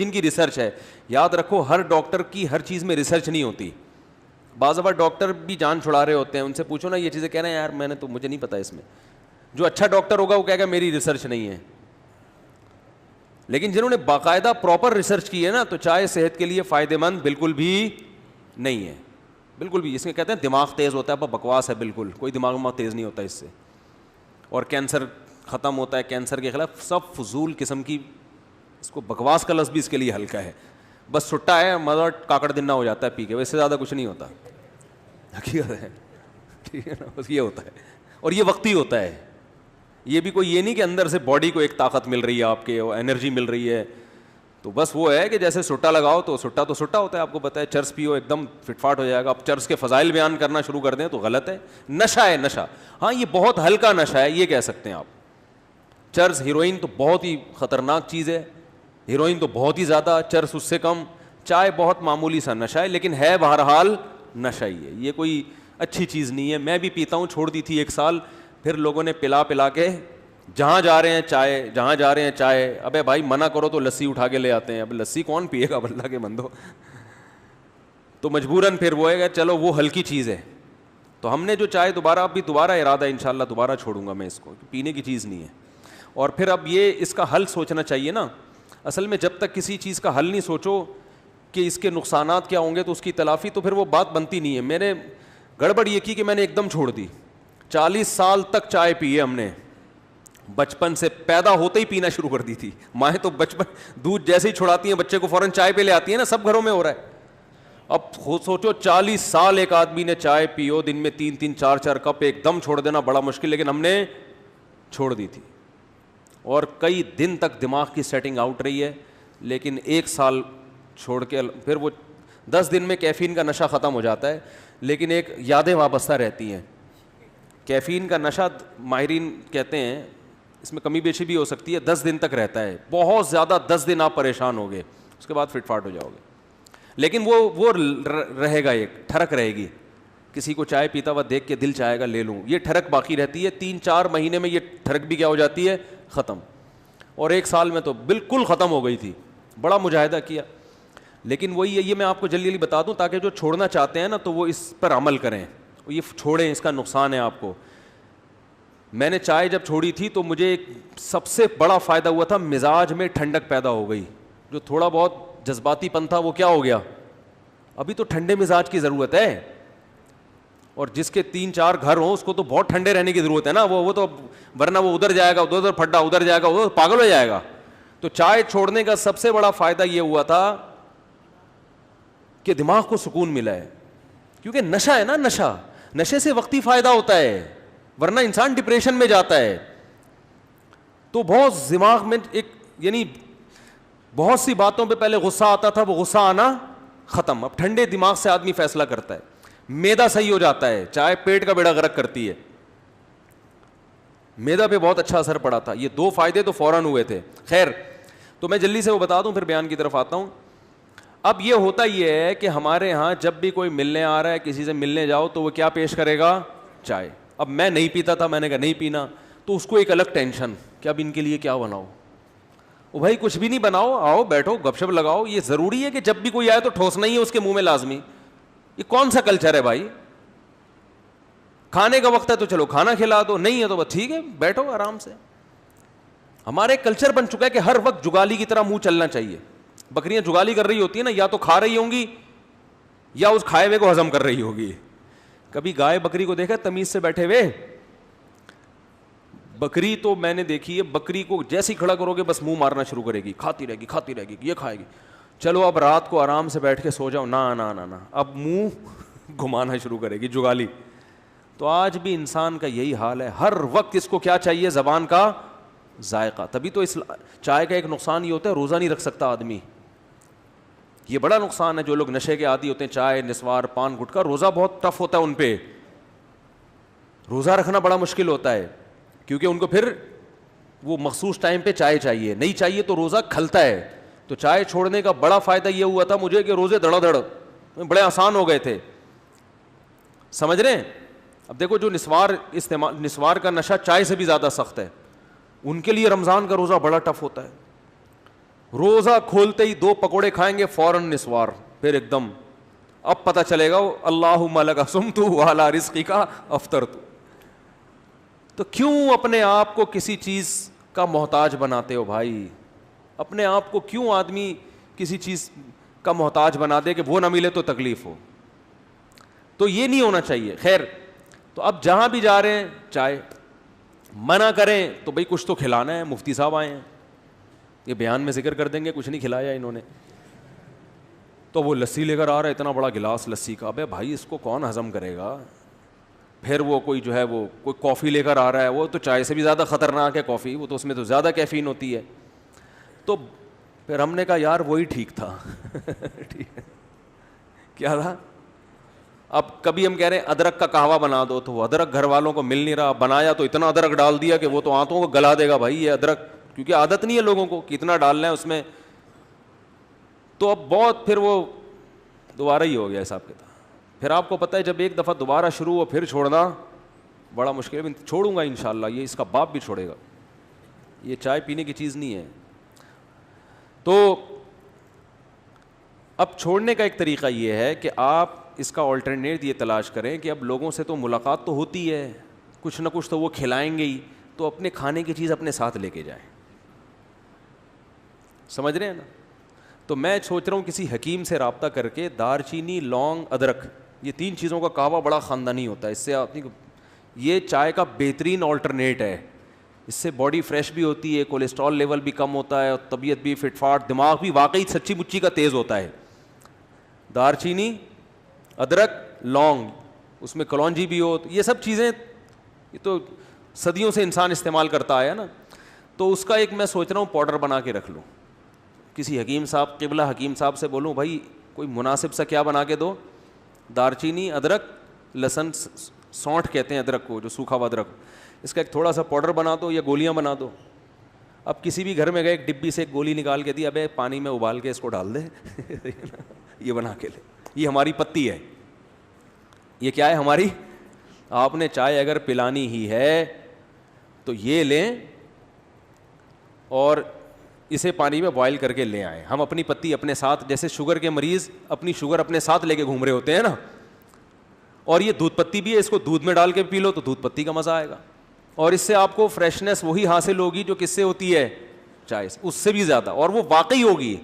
جن کی ریسرچ ہے. یاد رکھو ہر ڈاکٹر کی ہر چیز میں ریسرچ نہیں ہوتی. بعض دفعہ ڈاکٹر بھی جان چھڑا رہے ہوتے ہیں, ان سے پوچھو نا یہ چیزیں, کہہ رہے ہیں یار میں نے تو مجھے نہیں پتا اس میں. جو اچھا ڈاکٹر ہوگا وہ کہے گا میری ریسرچ نہیں ہے. لیکن جنہوں نے باقاعدہ پراپر ریسرچ کی ہے نا, تو چائے صحت کے لیے فائدہ مند بالکل بھی نہیں ہے, بالکل بھی. اس میں کہتے ہیں دماغ تیز ہوتا ہے, بکواس ہے بالکل, کوئی دماغ تیز نہیں ہوتا اس سے. اور کینسر ختم ہوتا ہے, کینسر کے خلاف سب فضول قسم کی, اس کو بکواس کا لفظ بھی اس کے لیے ہلکا ہے. بس چھٹا ہے مزہ کاکڑ دنا ہو جاتا ہے پی کے, ویسے زیادہ کچھ نہیں ہوتا. حقیقت ہے, ٹھیک ہے نا, بس یہ ہوتا ہے. اور یہ وقتی ہوتا ہے, یہ بھی کوئی یہ نہیں کہ اندر سے باڈی کو ایک طاقت مل رہی ہے آپ کے, انرجی مل رہی ہے. تو بس وہ ہے کہ جیسے سٹا لگاؤ تو سٹا ہوتا ہے, آپ کو پتا ہے. چرس پیو ایک دم فٹ فاٹ ہو جائے گا. اب چرس کے فضائل بیان کرنا شروع کر دیں تو غلط ہے. نشہ ہے نشہ, ہاں یہ بہت ہلکا نشہ ہے یہ کہہ سکتے ہیں آپ. چرس, ہیروئن تو بہت ہی خطرناک چیز ہے, ہیروئن تو بہت ہی زیادہ, چرس اس سے کم. چائے بہت معمولی سا نشہ ہے, لیکن ہے بہرحال نشہ ہی ہے. یہ کوئی اچھی چیز نہیں ہے. میں بھی پیتا ہوں, چھوڑ دی تھی 1 سال, پھر لوگوں نے پلا کے جہاں جا رہے ہیں چائے, ابے بھائی منع کرو تو لسی اٹھا کے لے آتے ہیں. اب لسی کون پیے گا اللہ کے بندو. تو مجبوراً پھر وہ ہے کہ چلو وہ ہلکی چیز ہے. تو ہم نے جو چائے دوبارہ ارادہ ہے انشاءاللہ دوبارہ چھوڑوں گا میں اس کو, پینے کی چیز نہیں ہے. اور پھر اب یہ اس کا حل سوچنا چاہیے نا. اصل میں جب تک کسی چیز کا حل نہیں سوچو کہ اس کے نقصانات کیا ہوں گے تو اس کی تلافی, تو پھر وہ بات بنتی نہیں ہے. میں نے گڑبڑ یہ کی کہ میں نے ایک دم چھوڑ دی. 40 سال تک چائے پی ہے ہم نے, بچپن سے, پیدا ہوتے ہی پینا شروع کر دی تھی. مائیں تو بچپن دودھ جیسے ہی چھڑاتی ہیں بچے کو فوراً چائے پہ لے آتی ہیں نا, سب گھروں میں ہو رہا ہے. اب خود سوچو 40 سال ایک آدمی نے چائے پیو, دن میں 3 4 کپ, ایک دم چھوڑ دینا بڑا مشکل, لیکن ہم نے چھوڑ دی تھی. اور کئی دن تک دماغ کی سیٹنگ آؤٹ رہی ہے, لیکن 1 سال چھوڑ کے پھر وہ 10 دن میں کیفین کا نشہ ختم ہو جاتا ہے, لیکن ایک یادیں وابستہ رہتی ہیں. کیفین کا نشہ ماہرین کہتے ہیں اس میں کمی بیشی بھی ہو سکتی ہے, 10 دن تک رہتا ہے, بہت زیادہ 10 دن آپ پریشان ہو گئے, اس کے بعد فٹ فاٹ ہو جاؤ گے. لیکن وہ رہے گا, ایک ٹھڑک رہے گی. کسی کو چائے پیتا ہوا دیکھ کے دل چاہے گا لے لوں, یہ ٹھڑک باقی رہتی ہے. 3 4 مہینے میں یہ ٹھڑک بھی کیا ہو جاتی ہے, ختم. اور 1 سال میں تو بالکل ختم ہو گئی تھی, بڑا مجاہدہ کیا. لیکن وہی ہے, یہ میں آپ کو جلدی بتا دوں تاکہ جو چھوڑنا چاہتے ہیں نا تو وہ اس پر عمل کریں, یہ چھوڑیں, اس کا نقصان ہے آپ کو. میں نے چائے جب چھوڑی تھی تو مجھے ایک سب سے بڑا فائدہ ہوا تھا, مزاج میں ٹھنڈک پیدا ہو گئی. جو تھوڑا بہت جذباتی پن تھا وہ کیا ہو گیا. ابھی تو ٹھنڈے مزاج کی ضرورت ہے, اور جس کے 3 4 گھر ہوں اس کو تو بہت ٹھنڈے رہنے کی ضرورت ہے نا. وہ تو ورنہ وہ ادھر جائے گا, ادھر پھڈا, ادھر جائے گا, ادھر پاگل ہو جائے گا. تو چائے چھوڑنے کا سب سے بڑا فائدہ یہ ہوا تھا کہ دماغ کو سکون ملا ہے, کیونکہ نشہ ہے نا, نشے سے وقتی فائدہ ہوتا ہے, ورنہ انسان ڈپریشن میں جاتا ہے. تو بہت دماغ میں ایک, یعنی بہت سی باتوں پہ پہلے غصہ آتا تھا, وہ غصہ آنا ختم. اب ٹھنڈے دماغ سے آدمی فیصلہ کرتا ہے, میدا صحیح ہو جاتا ہے. چائے پیٹ کا بیڑا غرق کرتی ہے, میدا پہ بہت اچھا اثر پڑا تھا. یہ 2 فائدے تو فوراً ہوئے تھے. خیر, تو میں جلدی سے وہ بتا دوں پھر بیان کی طرف آتا ہوں. اب یہ ہوتا یہ ہے کہ ہمارے ہاں جب بھی کوئی ملنے آ رہا ہے, کسی سے ملنے جاؤ تو وہ کیا پیش کرے گا, چائے. اب میں نہیں پیتا تھا, میں نے کہا نہیں پینا, تو اس کو ایک الگ ٹینشن کہ اب ان کے لیے کیا بناؤ. وہ بھائی کچھ بھی نہیں بناؤ, آؤ بیٹھو گپ شپ لگاؤ. یہ ضروری ہے کہ جب بھی کوئی آئے تو ٹھوسنا ہی ہے اس کے منہ میں لازمی. یہ کون سا کلچر ہے بھائی. کھانے کا وقت ہے تو چلو کھانا کھلا دو, نہیں ہے تو بس ٹھیک ہے بیٹھو آرام سے. ہمارے کلچر بن چکا ہے کہ ہر وقت جگالی کی طرح منہ چلنا چاہیے. بکریاں جگالی کر رہی ہوتی ہیں نا, یا تو کھا رہی ہوں گی یا اس کھائے ہوئے کو ہضم کر رہی ہوگی. کبھی گائے بکری کو دیکھا تمیز سے بیٹھے ہوئے؟ بکری تو میں نے دیکھی ہے, بکری کو جیسے ہی کھڑا کرو گے بس منہ مارنا شروع کرے گی, کھاتی رہے گی, یہ کھائے گی. چلو اب رات کو آرام سے بیٹھ کے سو جاؤ, نہ اب منہ گھمانا شروع کرے گی, جگالی. تو آج بھی انسان کا یہی حال ہے, ہر وقت اس کو کیا چاہیے, زبان کا ذائقہ. تبھی تو چائے کا ایک نقصان یہ ہوتا ہے, روزہ نہیں رکھ سکتا آدمی. یہ بڑا نقصان ہے. جو لوگ نشے کے عادی ہوتے ہیں, چائے, نسوار, پان گٹکا, روزہ بہت ٹف ہوتا ہے ان پہ. روزہ رکھنا بڑا مشکل ہوتا ہے, کیونکہ ان کو پھر وہ مخصوص ٹائم پہ چائے چاہیے, نہیں چاہیے تو روزہ کھلتا ہے. تو چائے چھوڑنے کا بڑا فائدہ یہ ہوا تھا مجھے کہ روزے دڑا دڑ بڑے آسان ہو گئے تھے. سمجھ رہے ہیں؟ اب دیکھو جو نسوار کا نشہ چائے سے بھی زیادہ سخت ہے, ان کے لیے رمضان کا روزہ بڑا ٹف ہوتا ہے. روزہ کھولتے ہی 2 پکوڑے کھائیں گے فوراً نسوار, پھر ایک دم اب پتہ چلے گا اللہم لک صمت وعلی رزقک افطرت. تو کیوں اپنے آپ کو کسی چیز کا محتاج بناتے ہو بھائی؟ اپنے آپ کو کیوں آدمی کسی چیز کا محتاج بنا دے کہ وہ نہ ملے تو تکلیف ہو؟ تو یہ نہیں ہونا چاہیے. خیر, تو اب جہاں بھی جا رہے ہیں چائے, منع کریں تو بھئی کچھ تو کھلانا ہے. مفتی صاحب آئے ہیں, یہ بیان میں ذکر کر دیں گے کچھ نہیں کھلایا انہوں نے, تو وہ لسی لے کر آ رہا ہے, اتنا بڑا گلاس لسی کا. ابے بھائی اس کو کون ہضم کرے گا؟ پھر وہ کوئی جو ہے وہ کوئی کافی لے کر آ رہا ہے, وہ تو چائے سے بھی زیادہ خطرناک ہے کافی, وہ تو اس میں تو زیادہ کیفین ہوتی ہے. تو پھر ہم نے کہا یار وہی ٹھیک تھا. ٹھیک ہے, کیا تھا؟ اب کبھی ہم کہہ رہے ہیں ادرک کا قہوہ بنا دو, تو وہ ادرک گھر والوں کو مل نہیں رہا, بنایا تو اتنا ادرک ڈال دیا کہ وہ تو آنتوں کو گلا دے گا بھائی یہ ادرک, کیونکہ عادت نہیں ہے لوگوں کو کہ اتنا ڈالنا ہے اس میں. تو اب بہت پھر وہ دوبارہ ہی ہو گیا حساب کتاب. پھر آپ کو پتہ ہے جب ایک دفعہ دوبارہ شروع ہو پھر چھوڑنا بڑا مشکل ہے. چھوڑوں گا انشاءاللہ, یہ اس کا باپ بھی چھوڑے گا. یہ چائے پینے کی چیز نہیں ہے. تو اب چھوڑنے کا ایک طریقہ یہ ہے کہ آپ اس کا آلٹرنیٹ یہ تلاش کریں کہ اب لوگوں سے تو ملاقات تو ہوتی ہے, کچھ نہ کچھ تو وہ کھلائیں گے ہی, تو اپنے کھانے کی چیز اپنے ساتھ لے کے جائیں. سمجھ رہے ہیں نا؟ تو میں سوچ رہا ہوں کسی حکیم سے رابطہ کر کے دار چینی, لونگ, ادرک, یہ 3 چیزوں کا قہوہ بڑا خاندانی ہوتا ہے. اس سے آپ یہ چائے کا بہترین آلٹرنیٹ ہے. اس سے باڈی فریش بھی ہوتی ہے, کولیسٹرول لیول بھی کم ہوتا ہے, اور طبیعت بھی فٹ فاٹ, دماغ بھی واقعی سچی مچی کا تیز ہوتا ہے. دار چینی, ادرک, لونگ, اس میں کلونجی بھی ہو, یہ سب چیزیں یہ تو صدیوں سے انسان استعمال کرتا آیا نا. تو اس کا ایک میں سوچ رہا ہوں پاؤڈر بنا کے رکھ لوں. کسی حکیم صاحب, قبلہ حکیم صاحب سے بولوں بھائی کوئی مناسب سا کیا بنا کے دو, دار چینی, ادرک, لہسن, سونٹھ کہتے ہیں ادرک کو, جو سوکھا ہوا ادرک, اس کا ایک تھوڑا سا پاؤڈر بنا دو یا گولیاں بنا دو. اب کسی بھی گھر میں گئے ایک ڈبی سے ایک گولی نکال کے دی, ابے پانی میں ابال کے اس کو ڈال دے, یہ بنا کے لے. یہ ہماری پتی ہے, یہ کیا ہے ہماری. آپ نے چائے اگر پلانی ہی ہے تو یہ لیں اور اسے پانی میں بوائل کر کے لے آئیں. ہم اپنی پتی اپنے ساتھ, جیسے شوگر کے مریض اپنی شوگر اپنے ساتھ لے کے گھوم رہے ہوتے ہیں نا, اور یہ دودھ پتی بھی ہے, اس کو دودھ میں ڈال کے پی لو تو دودھ پتی کا مزہ آئے گا, اور اس سے آپ کو فریشنس وہی حاصل ہوگی جو کس سے ہوتی ہے, چائے سے, اس سے بھی زیادہ, اور وہ واقعی ہوگی.